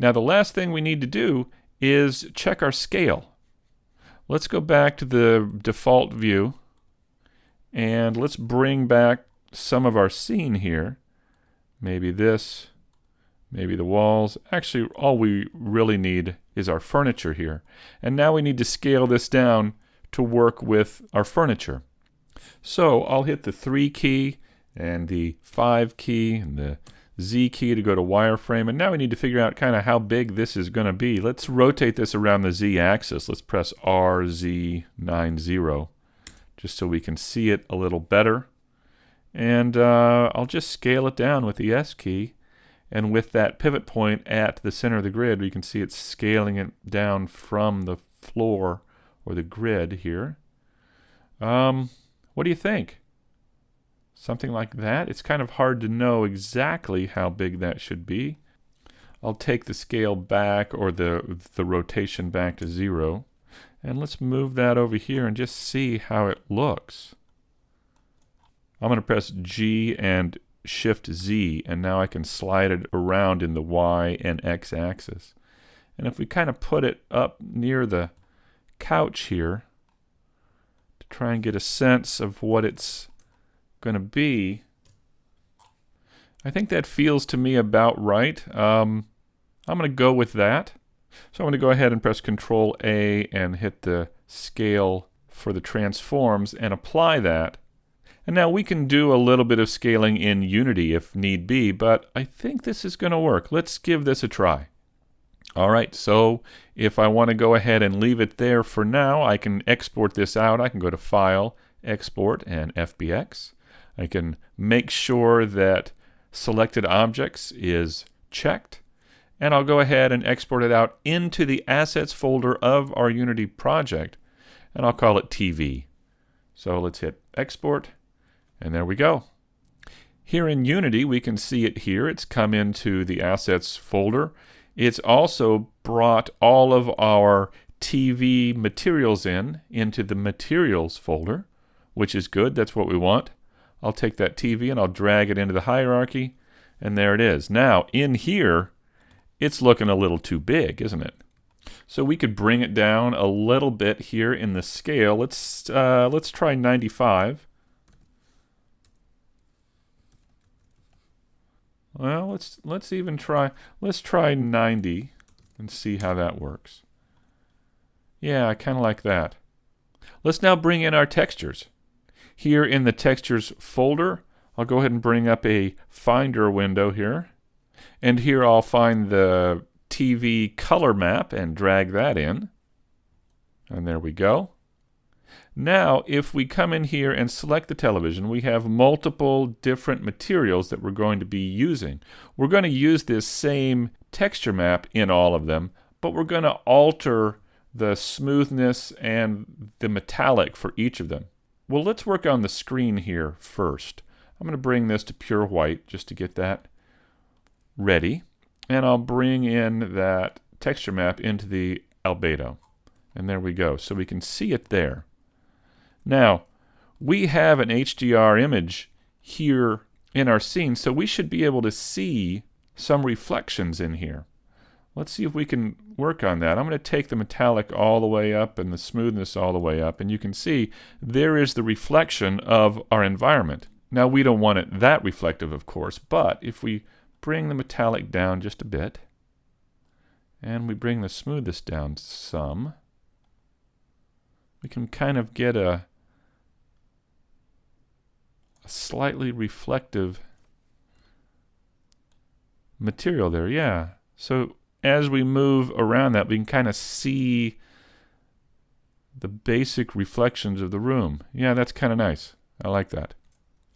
Now the last thing we need to do is check our scale. Let's go back to the default view and let's bring back some of our scene here. Maybe this, maybe the walls. Actually, all we really need is our furniture here. And now we need to scale this down to work with our furniture. So I'll hit the 3 key and the 5 key and the Z key to go to wireframe. And now we need to figure out kind of how big this is going to be. Let's rotate this around the Z axis. Let's press RZ90 just so we can see it a little better. And I'll just scale it down with the S key. And with that pivot point at the center of the grid, we can see it's scaling it down from the floor or the grid here. What do you think? Something like that? It's kind of hard to know exactly how big that should be. I'll take the scale back, or the rotation back to 0. And let's move that over here and just see how it looks. I'm going to press G and Shift Z, and now I can slide it around in the Y and X axis. And if we kind of put it up near the couch here to try and get a sense of what it's going to be, I think that feels to me about right. I'm going to go with that. So I'm going to go ahead and press Control A and hit the scale for the transforms and apply that. And now we can do a little bit of scaling in Unity if need be, but I think this is going to work. Let's give this a try. Alright, so if I want to go ahead and leave it there for now, I can export this out. I can go to File, Export, and FBX. I can make sure that Selected Objects is checked, and I'll go ahead and export it out into the Assets folder of our Unity project, and I'll call it TV. So let's hit Export, and there we go. Here in Unity, we can see it here. It's come into the Assets folder. It's also brought all of our TV materials into the Materials folder, which is good. That's what we want. I'll take that TV and I'll drag it into the hierarchy, and there it is. Now, in here, it's looking a little too big, isn't it? So we could bring it down a little bit here in the scale. Let's try 95. Well, let's even try. Let's try 90 and see how that works. Yeah, I kind of like that. Let's now bring in our textures. Here in the Textures folder, I'll go ahead and bring up a Finder window here. And here I'll find the TV color map and drag that in. And there we go. Now, if we come in here and select the television, we have multiple different materials that we're going to be using. We're going to use this same texture map in all of them, but we're going to alter the smoothness and the metallic for each of them. Well, let's work on the screen here first. I'm going to bring this to pure white just to get that ready. And I'll bring in that texture map into the albedo. And there we go. So we can see it there. Now, we have an HDR image here in our scene, so we should be able to see some reflections in here. Let's see if we can work on that. I'm going to take the metallic all the way up and the smoothness all the way up, and you can see there is the reflection of our environment. Now, we don't want it that reflective, of course, but if we bring the metallic down just a bit, and we bring the smoothness down some, we can kind of get a slightly reflective material there. Yeah. So as we move around that, we can kind of see the basic reflections of the room. Yeah, that's kind of nice. I like that.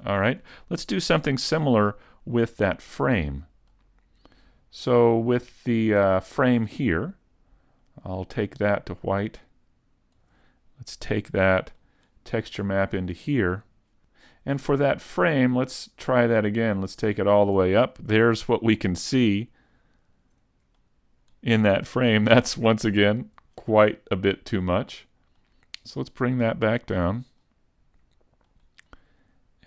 All right. Let's do something similar with that frame. So with the frame here, I'll take that to white. Let's take that texture map into here. And for that frame, let's try that again. Let's take it all the way up. There's what we can see in that frame. That's, once again, quite a bit too much. So let's bring that back down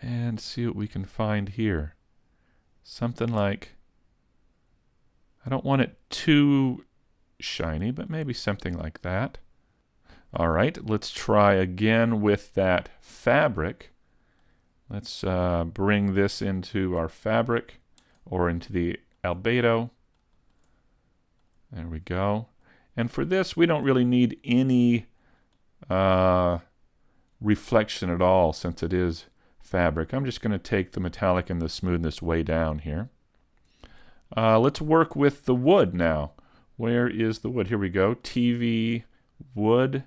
and see what we can find here. Something like I don't want it too shiny, but maybe something like that. All right, let's try again with that fabric. Let's bring this into our fabric or into the albedo. There we go. And for this, we don't really need any reflection at all since it is fabric. I'm just going to take the metallic and the smoothness way down here. Let's work with the wood now. Where is the wood? Here we go. TV, wood.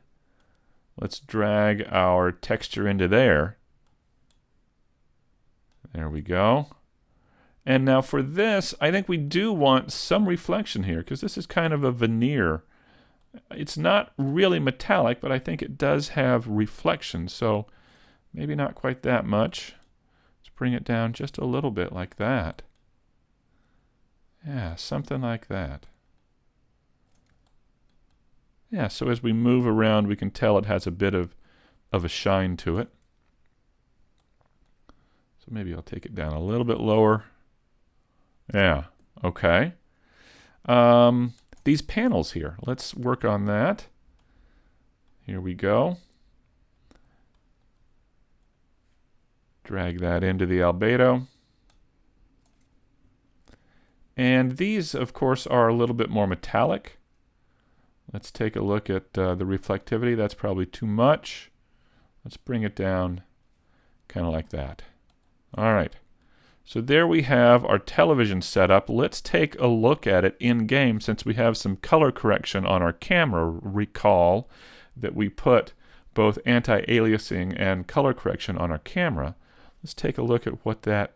Let's drag our texture into there. There we go. And now for this, I think we do want some reflection here because this is kind of a veneer. It's not really metallic, but I think it does have reflection, so maybe not quite that much. Let's bring it down just a little bit like that. Yeah, something like that. Yeah, so as we move around, we can tell it has a bit of a shine to it. So maybe I'll take it down a little bit lower. Yeah, okay. These panels here, let's work on that. Here we go. Drag that into the albedo. And these, of course, are a little bit more metallic. Let's take a look at the reflectivity. That's probably too much. Let's bring it down kind of like that. All right. So there we have our television setup. Let's take a look at it in-game since we have some color correction on our camera. Recall that we put both anti-aliasing and color correction on our camera. Let's take a look at what that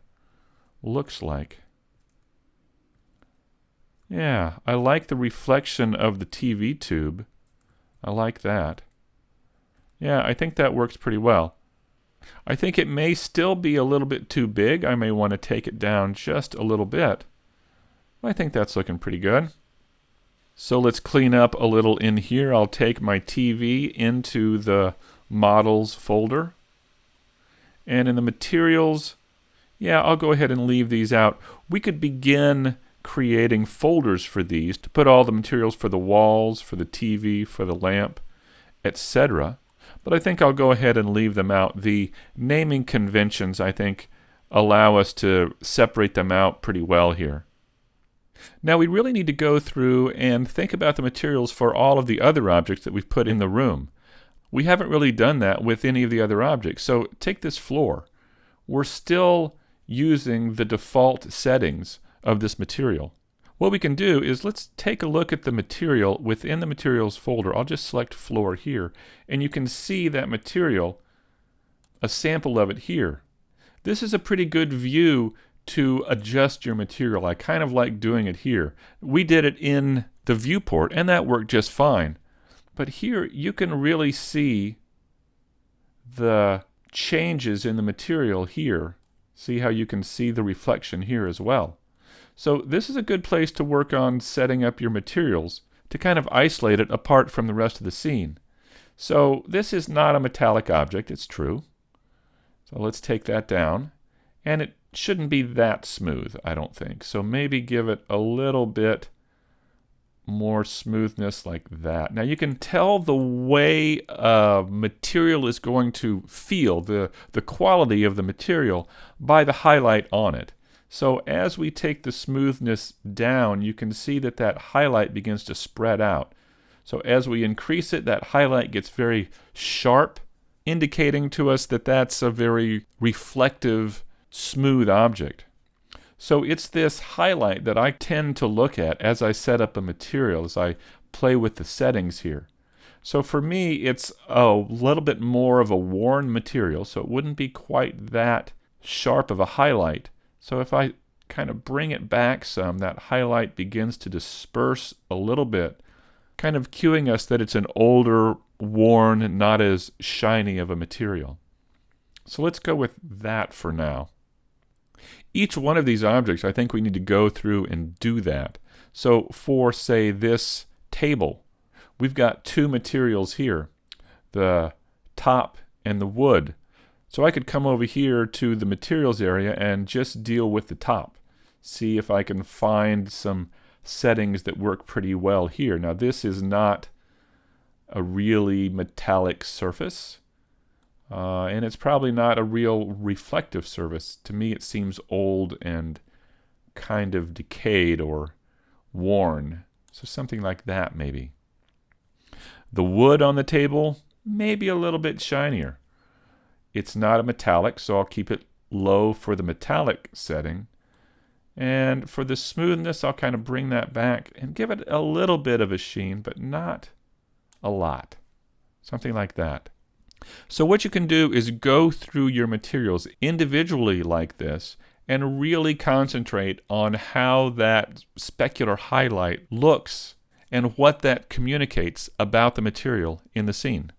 looks like. Yeah, I like the reflection of the TV tube. I like that. Yeah, I think that works pretty well. I think it may still be a little bit too big. I may want to take it down just a little bit. I think that's looking pretty good. So let's clean up a little in here. I'll take my TV into the models folder. And in the materials, yeah, I'll go ahead and leave these out. We could begin creating folders for these to put all the materials for the walls, for the TV, for the lamp, etc. But I think I'll go ahead and leave them out. The naming conventions, I think, allow us to separate them out pretty well here. Now we really need to go through and think about the materials for all of the other objects that we've put in the room. We haven't really done that with any of the other objects. So take this floor. We're still using the default settings of this material. What we can do is let's take a look at the material within the materials folder. I'll just select floor here, and you can see that material, a sample of it here. This is a pretty good view to adjust your material. I kind of like doing it here. We did it in the viewport, and that worked just fine. But here you can really see the changes in the material here. See how you can see the reflection here as well. So this is a good place to work on setting up your materials to kind of isolate it apart from the rest of the scene. So this is not a metallic object, it's true. So let's take that down. And it shouldn't be that smooth, I don't think. So maybe give it a little bit more smoothness like that. Now you can tell the way material is going to feel, the quality of the material, by the highlight on it. So as we take the smoothness down, you can see that that highlight begins to spread out. So as we increase it, that highlight gets very sharp, indicating to us that that's a very reflective, smooth object. So it's this highlight that I tend to look at as I set up a material, as I play with the settings here. So for me, it's a little bit more of a worn material, so it wouldn't be quite that sharp of a highlight. So if I kind of bring it back some, that highlight begins to disperse a little bit, kind of cueing us that it's an older, worn, not as shiny of a material. So let's go with that for now. Each one of these objects, I think we need to go through and do that. So for, say, this table, we've got two materials here, the top and the wood. So I could come over here to the materials area and just deal with the top. See if I can find some settings that work pretty well here. Now this is not a really metallic surface, and it's probably not a real reflective surface. To me it seems old and kind of decayed or worn. So something like that maybe. The wood on the table, maybe a little bit shinier. It's not a metallic, so I'll keep it low for the metallic setting. And for the smoothness, I'll kind of bring that back and give it a little bit of a sheen, but not a lot. Something like that. So what you can do is go through your materials individually like this and really concentrate on how that specular highlight looks and what that communicates about the material in the scene.